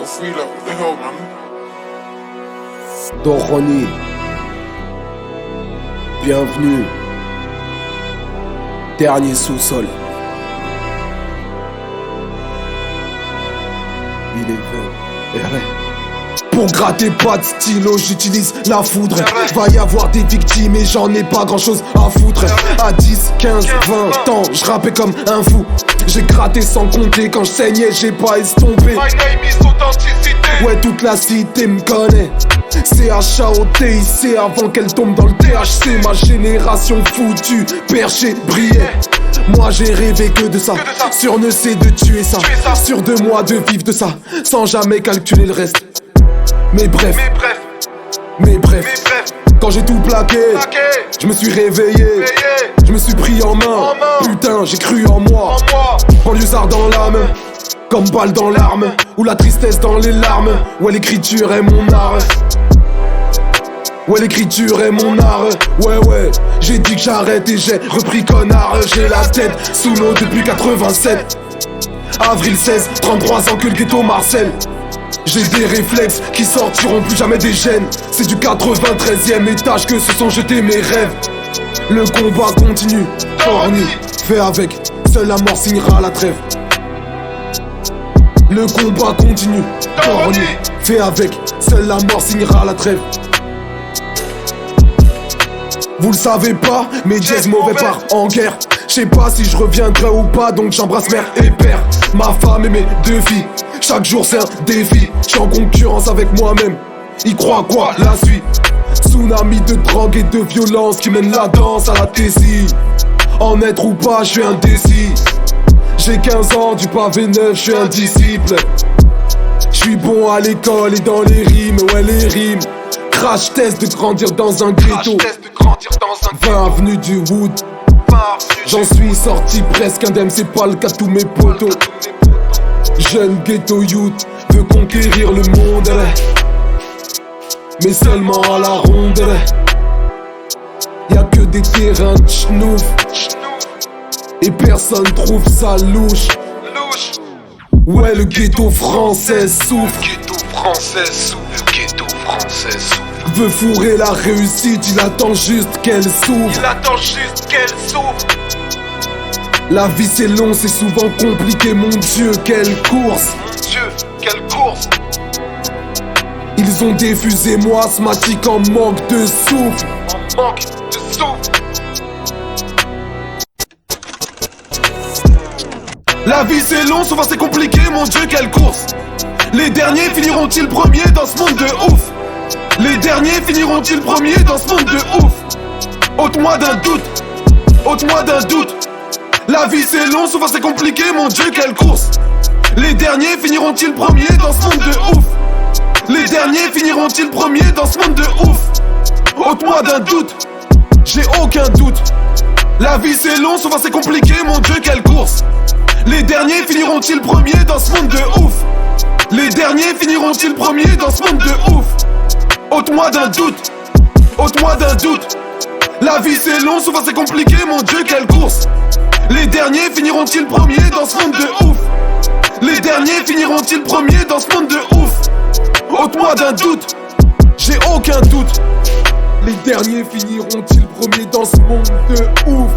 free, like, what the hell, man? Don Ronnie, bienvenue. Dernier sous-sol. Il est vrai. Pour gratter pas de stylo, j'utilise la foudre. Va y avoir des victimes et j'en ai pas grand chose à foutre. À 10, 15, 20 ans, je rappais comme un fou. J'ai gratté sans compter, quand je saignais, j'ai pas estompé. My name is authenticité. Ouais, toute la cité me connaît. CHAOTIC avant qu'elle tombe dans le THC. Ma génération foutue, perché, brillait. Moi j'ai rêvé que de ça. Sûr ne sait de tuer ça. Sûr de moi de vivre de ça, sans jamais calculer le reste. Mais bref, quand j'ai tout plaqué, je me suis réveillé, je me suis pris en main. Putain, j'ai cru en moi. Banlieusard dans l'âme, comme balle dans l'arme, ou la tristesse dans les larmes. Ouais, l'écriture est mon art. Ouais, l'écriture est mon art. Ouais, j'ai dit que j'arrête et j'ai repris connard. J'ai la tête sous l'eau depuis 87. Avril 16, 33 ans que le ghetto Marcel. J'ai des réflexes qui sortiront plus jamais des gènes. C'est du 93e étage que se sont jetés mes rêves. Le combat continue, Orny, fais avec, seule la mort signera la trêve. Le combat continue, Orny, fais avec, seule la mort signera la trêve. Vous le savez pas, mais Jazz mauvais part en guerre. J'sais pas si je reviendrai ou pas, donc j'embrasse mère et père. Ma femme et mes deux filles, chaque jour c'est un défi. J'suis en concurrence avec moi-même, y croit quoi la suite? Tsunami de drogue et de violence qui mène la danse à la tessie. En être ou pas, j'suis indécis. J'ai 15 ans, du pavé neuf, j'suis un disciple. J'suis bon à l'école et dans les rimes, ouais les rimes. Crash test de grandir dans un ghetto. 20 avenue du Wood. J'en suis sorti presque indemne, c'est pas le cas de tous mes potos. Jeune ghetto youth veut conquérir le monde, mais seulement à la ronde. Y'a que des terrains de schnouf et personne trouve ça louche. Ouais, le ghetto français souffre. Veut fourrer la réussite, il attend juste qu'elle s'ouvre. La vie c'est long, c'est souvent compliqué, mon Dieu, quelle course. Ils ont défusé moi asthmatique en manque de souffle. La vie c'est long, souvent c'est compliqué, mon Dieu, quelle course. Les derniers finiront-ils premiers dans ce monde de ouf? Les derniers finiront-ils premiers dans ce monde de ouf? Ôte-moi d'un doute. La vie c'est long, souvent c'est compliqué, mon Dieu, quelle course. Les derniers finiront-ils premiers dans ce monde de ouf? Les derniers finiront-ils premiers dans ce monde de ouf? Ôte-moi d'un doute, j'ai aucun doute. La vie c'est long, souvent c'est compliqué, mon Dieu, quelle course. Les derniers finiront-ils premiers dans ce monde de ouf? Les derniers finiront-ils premiers dans ce monde de ouf? Ôte-moi d'un doute. La vie c'est long, souvent c'est compliqué, mon Dieu, quelle course. Les derniers finiront-ils premiers dans ce monde de ouf? Les derniers finiront-ils premiers dans ce monde de ouf? Ôte-moi d'un doute, j'ai aucun doute. Les derniers finiront-ils premiers dans ce monde de ouf?